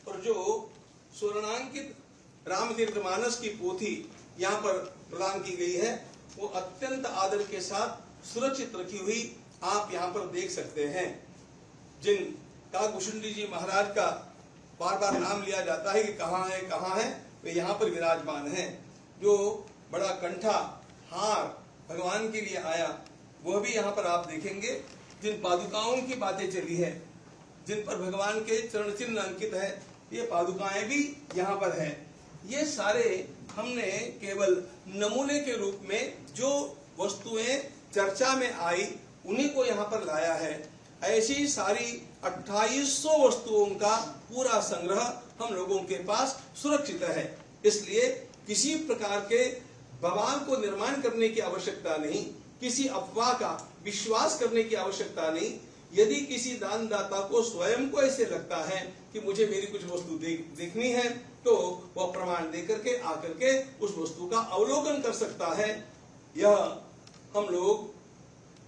और जो स्वर्णांकित रामतीर्थमानस की पोथी यहाँ पर प्रदान की गई है वो अत्यंत आदर के साथ सुरक्षित रखी हुई आप यहाँ पर देख सकते हैं। जिन काकभूषुंडी जी महाराज का बार बार नाम लिया जाता है कि कहाँ है, वे यहाँ पर विराजमान हैं। जो बड़ा कंठा हार भगवान के लिए आया वह भी यहाँ पर आप देखेंगे। जिन पादुकाओं की बातें चली है, जिन पर भगवान के चरण चिन्ह अंकित है, ये पादुकाएं भी यहाँ पर है। ये सारे हमने केवल नमूने के रूप में जो वस्तुएं चर्चा में आई उन्हीं को यहाँ पर लाया है। ऐसी सारी 2800 वस्तुओं का पूरा संग्रह हम लोगों के पास सुरक्षित है। इसलिए किसी प्रकार के बवाल को निर्माण करने की आवश्यकता नहीं, किसी अफवाह का विश्वास करने की आवश्यकता नहीं। यदि किसी दानदाता को स्वयं को ऐसे लगता है कि मुझे मेरी कुछ वस्तु देखनी है तो वह प्रमाण देकर के आकर के उस वस्तु का अवलोकन कर सकता है। यह हम लोग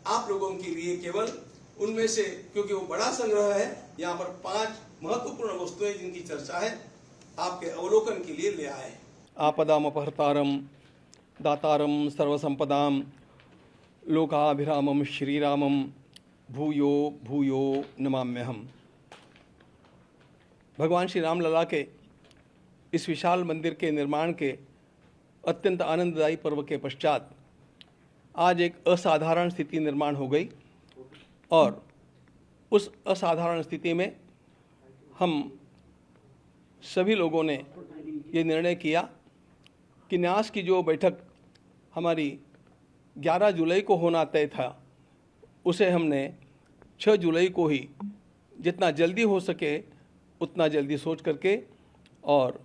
आप लोगों के लिए केवल उनमें से, क्योंकि वो बड़ा संग्रह है, यहाँ पर 5 महत्वपूर्ण वस्तुएं जिनकी चर्चा है आपके अवलोकन के लिए ले आए। आपदाम अपहर्तारम दातारम सर्वसंपदाम लोकाभिरामम श्रीरामम भूयो भूयो नमाम्यहम। भगवान श्री राम लला के इस विशाल मंदिर के निर्माण के अत्यंत आनंददायी पर्व के पश्चात आज एक असाधारण स्थिति निर्माण हो गई और उस असाधारण स्थिति में हम सभी लोगों ने ये निर्णय किया कि न्यास की जो बैठक हमारी 11 जुलाई को होना तय था उसे हमने 6 जुलाई को ही जितना जल्दी हो सके उतना जल्दी सोच करके और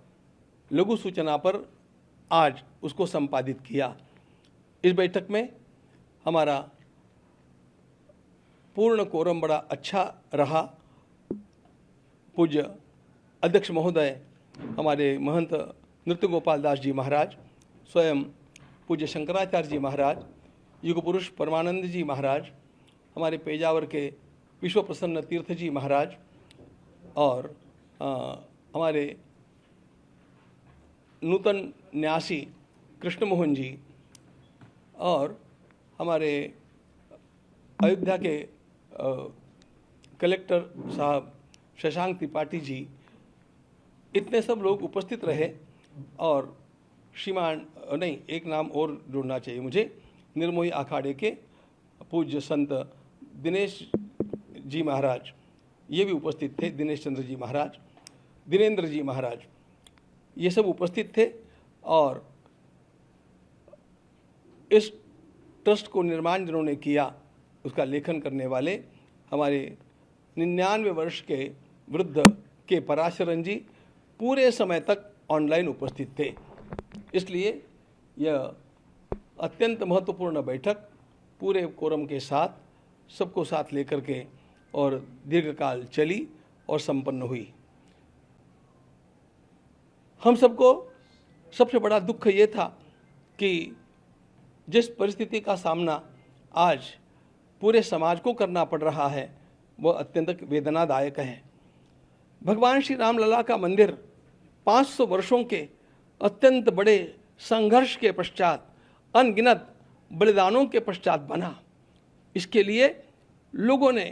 लघु सूचना पर आज उसको संपादित किया। इस बैठक में हमारा पूर्ण कोरम बड़ा अच्छा रहा। पूज्य अध्यक्ष महोदय हमारे महंत नृत्य गोपाल दास जी महाराज, स्वयं पूज्य शंकराचार्य जी महाराज, युग पुरुष परमानंद जी महाराज, हमारे पेजावर के विश्व प्रसन्न तीर्थ जी महाराज और हमारे नूतन न्यासी कृष्ण मोहन जी और हमारे अयोध्या के कलेक्टर साहब शशांक त्रिपाठी जी, इतने सब लोग उपस्थित रहे। और श्रीमान नहीं, एक नाम और जोड़ना चाहिए मुझे, निर्मोही अखाड़े के पूज्य संत दिनेश जी महाराज, ये भी उपस्थित थे। दिनेश चंद्र जी महाराज, दिनेंद्र जी महाराज, ये सब उपस्थित थे। और इस ट्रस्ट को निर्माण जिन्होंने किया उसका लेखन करने वाले हमारे 99 वर्ष के वृद्ध के पराशरन जी पूरे समय तक ऑनलाइन उपस्थित थे। इसलिए यह अत्यंत महत्वपूर्ण बैठक पूरे कोरम के साथ सबको साथ लेकर के और दीर्घकाल चली और संपन्न हुई। हम सबको सबसे बड़ा दुख ये था कि जिस परिस्थिति का सामना आज पूरे समाज को करना पड़ रहा है वह अत्यंत वेदनादायक है। भगवान श्री राम लला का मंदिर 500 वर्षों के अत्यंत बड़े संघर्ष के पश्चात, अनगिनत बलिदानों के पश्चात बना। इसके लिए लोगों ने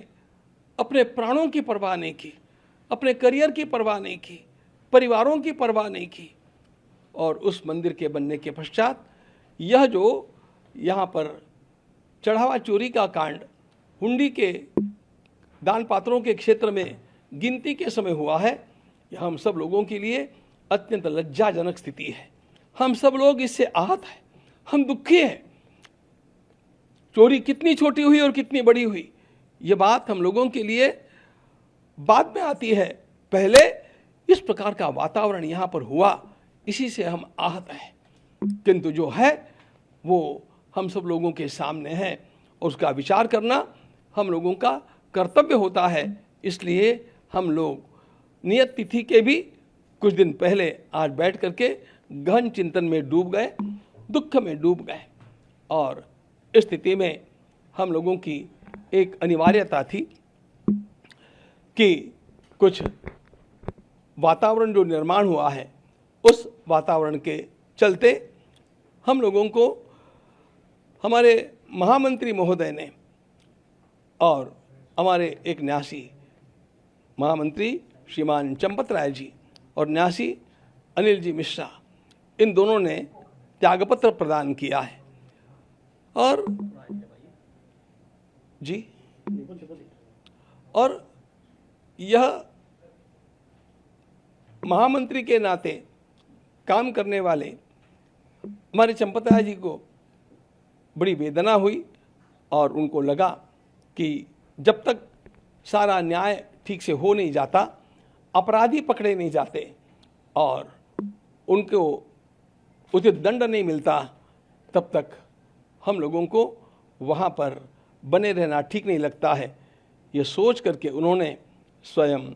अपने प्राणों की परवाह नहीं की, अपने करियर की परवाह नहीं की, परिवारों की परवाह नहीं की। और उस मंदिर के बनने के पश्चात यह जो यहाँ पर चढ़ावा चोरी का कांड हुंडी के दान पात्रों के क्षेत्र में गिनती के समय हुआ है, यह हम सब लोगों के लिए अत्यंत लज्जाजनक स्थिति है। हम सब लोग इससे आहत हैं, हम दुखी हैं। चोरी कितनी छोटी हुई और कितनी बड़ी हुई ये बात हम लोगों के लिए बाद में आती है। पहले इस प्रकार का वातावरण यहाँ पर हुआ, इसी से हम आहत हैं। किंतु जो है वो हम सब लोगों के सामने है और उसका विचार करना हम लोगों का कर्तव्य होता है। इसलिए हम लोग नियत तिथि के भी कुछ दिन पहले आज बैठ करके गहन चिंतन में डूब गए, दुख में डूब गए। और इस स्थिति में हम लोगों की एक अनिवार्यता थी कि कुछ वातावरण जो निर्माण हुआ है, उस वातावरण के चलते हम लोगों को हमारे महामंत्री महोदय ने और हमारे एक न्यासी महामंत्री श्रीमान चंपत राय जी और न्यासी अनिल जी मिश्रा, इन दोनों ने त्यागपत्र प्रदान किया है। और जी, और यह महामंत्री के नाते काम करने वाले हमारे चंपत राय जी को बड़ी वेदना हुई और उनको लगा कि जब तक सारा न्याय ठीक से हो नहीं जाता, अपराधी पकड़े नहीं जाते और उनको उचित दंड नहीं मिलता, तब तक हम लोगों को वहाँ पर बने रहना ठीक नहीं लगता है। ये सोच करके उन्होंने स्वयं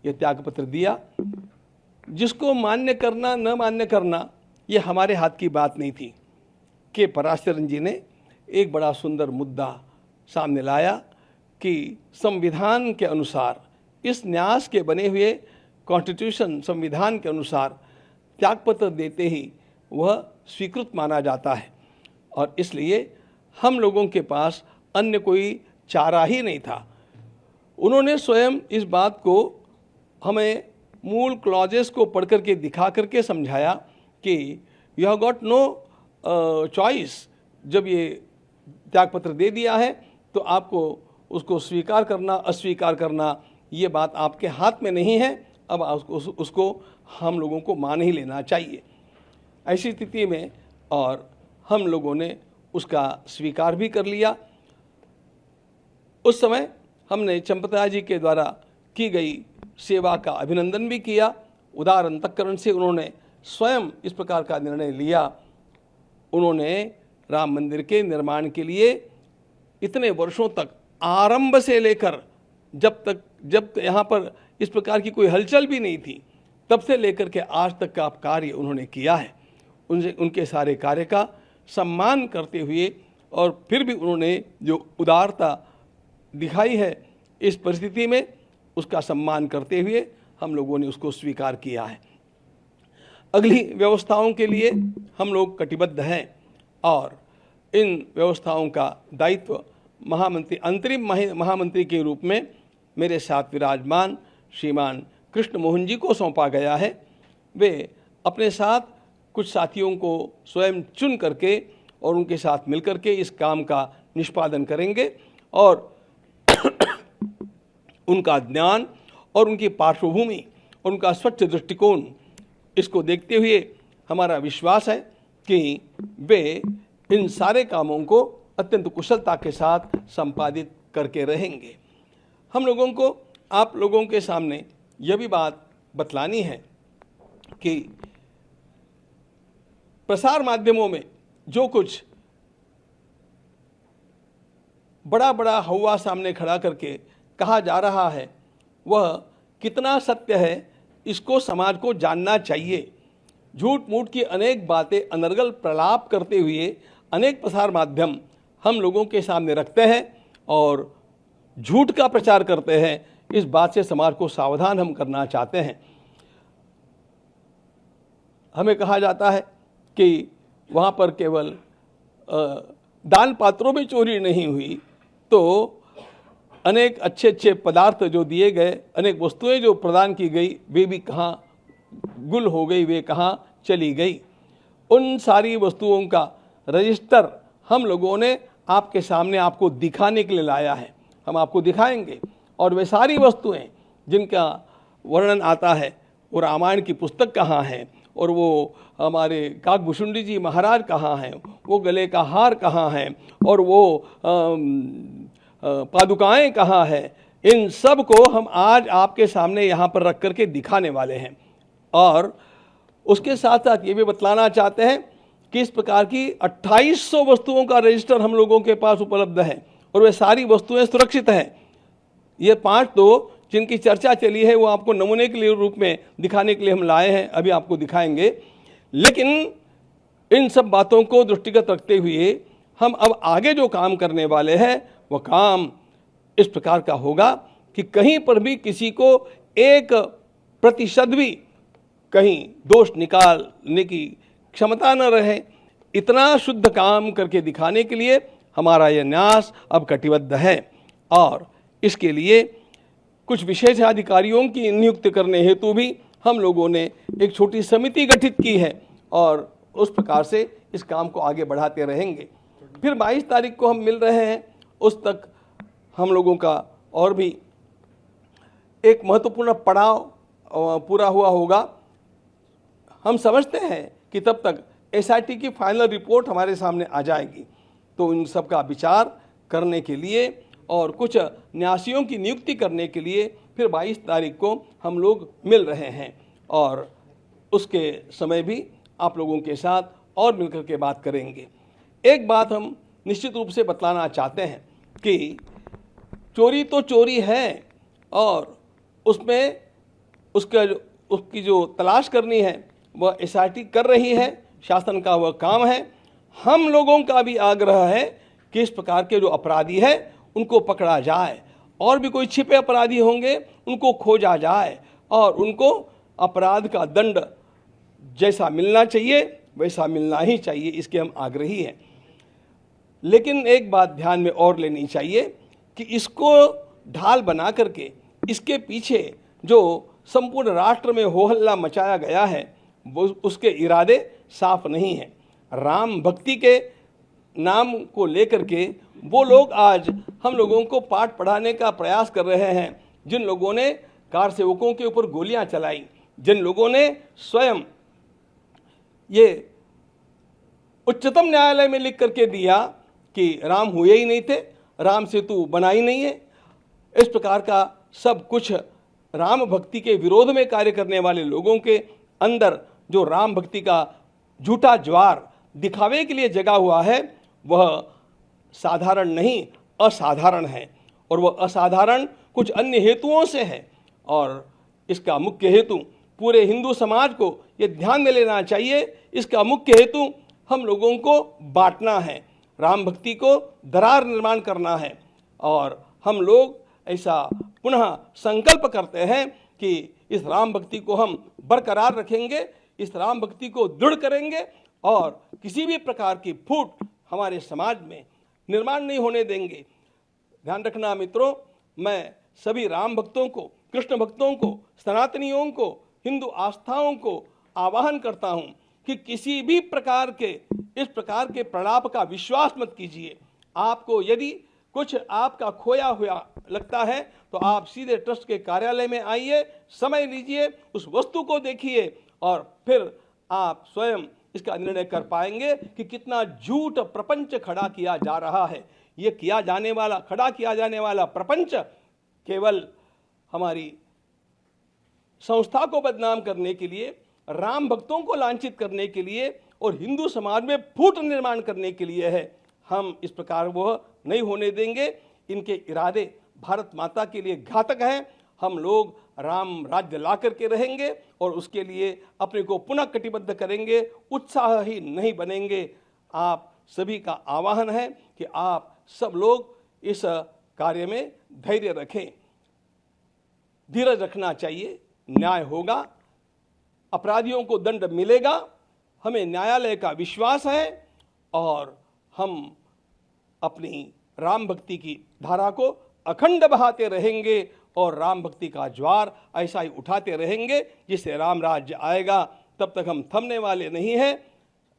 ये त्यागपत्र दिया। जिसको मान्य करना न मान्य करना ये हमारे हाथ की बात नहीं थी। के पराशरन जी ने एक बड़ा सुंदर मुद्दा सामने लाया कि संविधान के अनुसार, इस न्यास के बने हुए कॉन्स्टिट्यूशन संविधान के अनुसार त्यागपत्र देते ही वह स्वीकृत माना जाता है और इसलिए हम लोगों के पास अन्य कोई चारा ही नहीं था। उन्होंने स्वयं इस बात को हमें मूल क्लॉजेस को पढ़ करके दिखा करके समझाया कि you have got no choice. जब ये त्यागपत्र दे दिया है तो आपको उसको स्वीकार करना अस्वीकार करना ये बात आपके हाथ में नहीं है। अब उसको हम लोगों को मान ही लेना चाहिए। ऐसी स्थिति में और हम लोगों ने उसका स्वीकार भी कर लिया। उस समय हमने चंपत राय जी के द्वारा की गई सेवा का अभिनंदन भी किया। उदार अंतःकरण से उन्होंने स्वयं इस प्रकार का निर्णय लिया। उन्होंने राम मंदिर के निर्माण के लिए इतने वर्षों तक, आरंभ से लेकर जब यहाँ पर इस प्रकार की कोई हलचल भी नहीं थी, तब से लेकर के आज तक का कार्य उन्होंने किया है। उनके सारे कार्य का सम्मान करते हुए और फिर भी उन्होंने जो उदारता दिखाई है इस परिस्थिति में, उसका सम्मान करते हुए हम लोगों ने उसको स्वीकार किया है। अगली व्यवस्थाओं के लिए हम लोग कटिबद्ध हैं और इन व्यवस्थाओं का दायित्व महामंत्री, अंतरिम महामंत्री के रूप में मेरे साथ विराजमान श्रीमान कृष्ण मोहन जी को सौंपा गया है। वे अपने साथ कुछ साथियों को स्वयं चुन करके और उनके साथ मिलकर के इस काम का निष्पादन करेंगे और उनका ज्ञान और उनकी पार्श्वभूमि और उनका स्वच्छ दृष्टिकोण, इसको देखते हुए हमारा विश्वास है कि वे इन सारे कामों को अत्यंत कुशलता के साथ संपादित करके रहेंगे। हम लोगों को आप लोगों के सामने यह भी बात बतलानी है कि प्रसार माध्यमों में जो कुछ बड़ा बड़ा हवा सामने खड़ा करके कहा जा रहा है वह कितना सत्य है, इसको समाज को जानना चाहिए। झूठ मूठ की अनेक बातें अनर्गल प्रलाप करते हुए अनेक प्रसार माध्यम हम लोगों के सामने रखते हैं और झूठ का प्रचार करते हैं। इस बात से समाज को सावधान हम करना चाहते हैं। हमें कहा जाता है कि वहाँ पर केवल दान पात्रों में चोरी नहीं हुई तो अनेक अच्छे अच्छे पदार्थ जो दिए गए, अनेक वस्तुएं जो प्रदान की गई, वे भी कहाँ गुल हो गई, वे कहाँ चली गई। उन सारी वस्तुओं का रजिस्टर हम लोगों ने आपके सामने आपको दिखाने के लिए लाया है। हम आपको दिखाएंगे और वे सारी वस्तुएं जिनका वर्णन आता है, वो रामायण की पुस्तक कहाँ है और वो हमारे काकभूषुंडी जी महाराज कहाँ हैं, वो गले का हार कहाँ है और वो पादुकाएं कहाँ है, इन सब को हम आज आपके सामने यहाँ पर रख करके दिखाने वाले हैं। और उसके साथ साथ ये भी बतलाना चाहते हैं कि इस प्रकार की 2800 वस्तुओं का रजिस्टर हम लोगों के पास उपलब्ध है और वे सारी वस्तुएं सुरक्षित हैं। ये 5 तो जिनकी चर्चा चली है वो आपको नमूने के लिए रूप में दिखाने के लिए हम लाए हैं, अभी आपको दिखाएंगे। लेकिन इन सब बातों को दृष्टिगत रखते हुए हम अब आगे जो काम करने वाले हैं वह काम इस प्रकार का होगा कि कहीं पर भी किसी को एक प्रतिशत भी कहीं दोष निकालने की क्षमता न रहे, इतना शुद्ध काम करके दिखाने के लिए हमारा यह न्यास अब कटिबद्ध है। और इसके लिए कुछ विशेषाधिकारियों की नियुक्ति करने हेतु भी हम लोगों ने एक छोटी समिति गठित की है और उस प्रकार से इस काम को आगे बढ़ाते रहेंगे। फिर 22 तारीख को हम मिल रहे हैं, उस तक हम लोगों का और भी एक महत्वपूर्ण पड़ाव पूरा हुआ होगा। हम समझते हैं कि तब तक एसआईटी की फाइनल रिपोर्ट हमारे सामने आ जाएगी, तो इन सब का विचार करने के लिए और कुछ न्यासियों की नियुक्ति करने के लिए फिर 22 तारीख को हम लोग मिल रहे हैं और उसके समय भी आप लोगों के साथ और मिलकर के बात करेंगे। एक बात हम निश्चित रूप से बतलाना चाहते हैं कि चोरी तो चोरी है और उसमें उसकी जो तलाश करनी है वह एसआईटी कर रही है, शासन का वह काम है। हम लोगों का भी आग्रह है कि इस प्रकार के जो अपराधी है उनको पकड़ा जाए और भी कोई छिपे अपराधी होंगे उनको खोजा जाए और उनको अपराध का दंड जैसा मिलना चाहिए वैसा मिलना ही चाहिए, इसके हम आग्रही हैं। लेकिन एक बात ध्यान में और लेनी चाहिए कि इसको ढाल बना करके इसके पीछे जो संपूर्ण राष्ट्र में हो हल्ला मचाया गया है वो उसके इरादे साफ नहीं हैं। राम भक्ति के नाम को लेकर के वो लोग आज हम लोगों को पाठ पढ़ाने का प्रयास कर रहे हैं, जिन लोगों ने कार सेवकों के ऊपर गोलियां चलाई, जिन लोगों ने स्वयं ये उच्चतम न्यायालय में लिख करके दिया कि राम हुए ही नहीं थे, राम सेतु बना ही नहीं है, इस प्रकार का सब कुछ राम भक्ति के विरोध में कार्य करने वाले लोगों के अंदर जो राम भक्ति का झूठा ज्वार दिखावे के लिए जगा हुआ है वह साधारण नहीं असाधारण है और वह असाधारण कुछ अन्य हेतुओं से है। और इसका मुख्य हेतु पूरे हिंदू समाज को ये ध्यान में लेना चाहिए, इसका मुख्य हेतु हम लोगों को बांटना है, राम भक्ति को दरार निर्माण करना है। और हम लोग ऐसा पुनः संकल्प करते हैं कि इस राम भक्ति को हम बरकरार रखेंगे, इस राम भक्ति को दृढ़ करेंगे और किसी भी प्रकार की फूट हमारे समाज में निर्माण नहीं होने देंगे। ध्यान रखना मित्रों, मैं सभी राम भक्तों को, कृष्ण भक्तों को, सनातनियों को, हिंदू आस्थाओं को आह्वान करता हूं कि किसी भी प्रकार के इस प्रकार के प्रलाप का विश्वास मत कीजिए। आपको यदि कुछ आपका खोया हुआ लगता है तो आप सीधे ट्रस्ट के कार्यालय में आइए, समय लीजिए, उस वस्तु को देखिए और फिर आप स्वयं इसका निर्णय कर पाएंगे कि कितना झूठ प्रपंच खड़ा किया जा रहा है। ये खड़ा किया जाने वाला प्रपंच केवल हमारी संस्था को बदनाम करने के लिए, राम भक्तों को लांछित करने के लिए और हिंदू समाज में फूट निर्माण करने के लिए है। हम इस प्रकार वह नहीं होने देंगे। इनके इरादे भारत माता के लिए घातक हैं। हम लोग राम राज्य ला करके रहेंगे और उसके लिए अपने को पुनः कटिबद्ध करेंगे, उत्साह ही नहीं बनेंगे। आप सभी का आह्वान है कि आप सब लोग इस कार्य में धैर्य रखें, धीरज रखना चाहिए, न्याय होगा, अपराधियों को दंड मिलेगा, हमें न्यायालय का विश्वास है और हम अपनी राम भक्ति की धारा को अखंड बहाते रहेंगे और राम भक्ति का ज्वार ऐसा ही उठाते रहेंगे जिससे राम राज्य आएगा। तब तक हम थमने वाले नहीं हैं।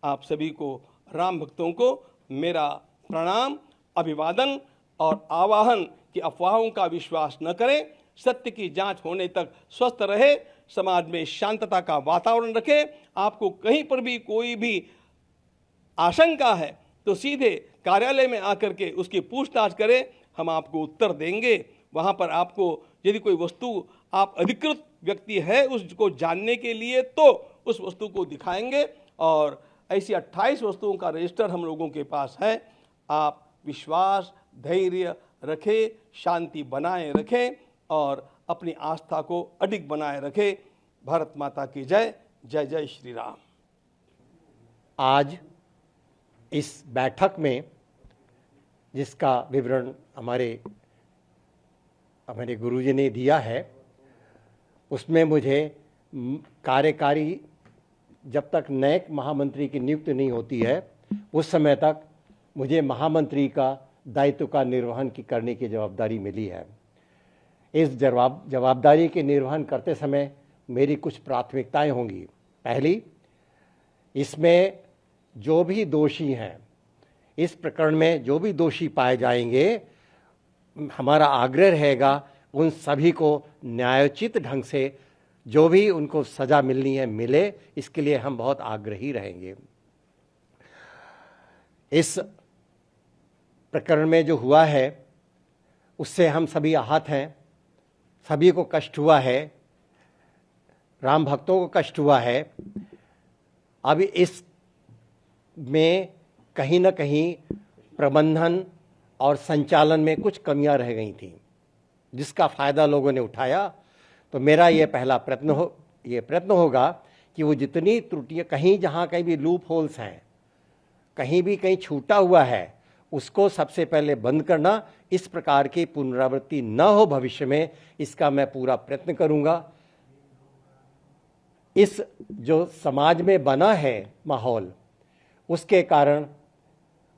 आप सभी को, राम भक्तों को मेरा प्रणाम, अभिवादन और आवाहन कि अफवाहों का विश्वास न करें, सत्य की जांच होने तक स्वस्थ रहे, समाज में शांतता का वातावरण रखें। आपको कहीं पर भी कोई भी आशंका है तो सीधे कार्यालय में आकर के उसकी पूछताछ करें, हम आपको उत्तर देंगे। वहाँ पर आपको यदि कोई वस्तु आप अधिकृत व्यक्ति है उसको जानने के लिए तो उस वस्तु को दिखाएंगे और ऐसी 28 वस्तुओं का रजिस्टर हम लोगों के पास है। आप विश्वास, धैर्य रखें, शांति बनाए रखें और अपनी आस्था को अडिग बनाए रखें। भारत माता की जय। जय जय श्री राम। आज इस बैठक में जिसका विवरण हमारे गुरुजी ने दिया है उसमें मुझे कार्यकारी जब तक नए महामंत्री की नियुक्ति नहीं होती है उस समय तक मुझे महामंत्री का दायित्व का निर्वहन करने की जवाबदारी मिली है। इस जवाबदारी के निर्वहन करते समय मेरी कुछ प्राथमिकताएं होंगी। पहली, इसमें जो भी दोषी हैं, इस प्रकरण में जो भी दोषी पाए जाएंगे, हमारा आग्रह रहेगा उन सभी को न्यायोचित ढंग से जो भी उनको सजा मिलनी है मिले, इसके लिए हम बहुत आग्रही रहेंगे। इस प्रकरण में जो हुआ है उससे हम सभी आहत हैं, सभी को कष्ट हुआ है, राम भक्तों को कष्ट हुआ है। अब इस में कहीं ना कहीं प्रबंधन और संचालन में कुछ कमियां रह गई थी, जिसका फायदा लोगों ने उठाया। तो मेरा ये पहला प्रयत्न होगा कि वो जितनी त्रुटियां जहां कहीं भी लूप होल्स हैं, कहीं भी कहीं छूटा हुआ है, उसको सबसे पहले बंद करना। इस प्रकार की पुनरावृत्ति न हो भविष्य में, इसका मैं पूरा प्रयत्न करूंगा। इस जो समाज में बना है माहौल, उसके कारण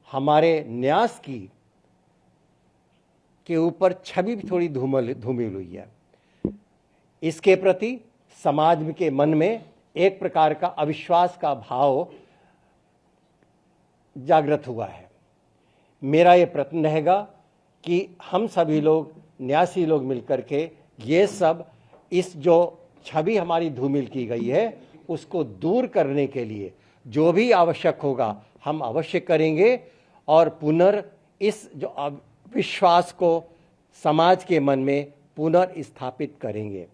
हमारे न्यास के ऊपर छवि भी थोड़ी धूमिल हुई है। इसके प्रति समाज के मन में एक प्रकार का अविश्वास का भाव जागृत हुआ है। मेरा ये प्रयत्न रहेगा कि हम सभी लोग, न्यासी लोग मिलकर के ये सब, इस जो छवि हमारी धूमिल की गई है उसको दूर करने के लिए जो भी आवश्यक होगा हम अवश्य करेंगे और इस जो विश्वास को समाज के मन में पुनर्स्थापित करेंगे।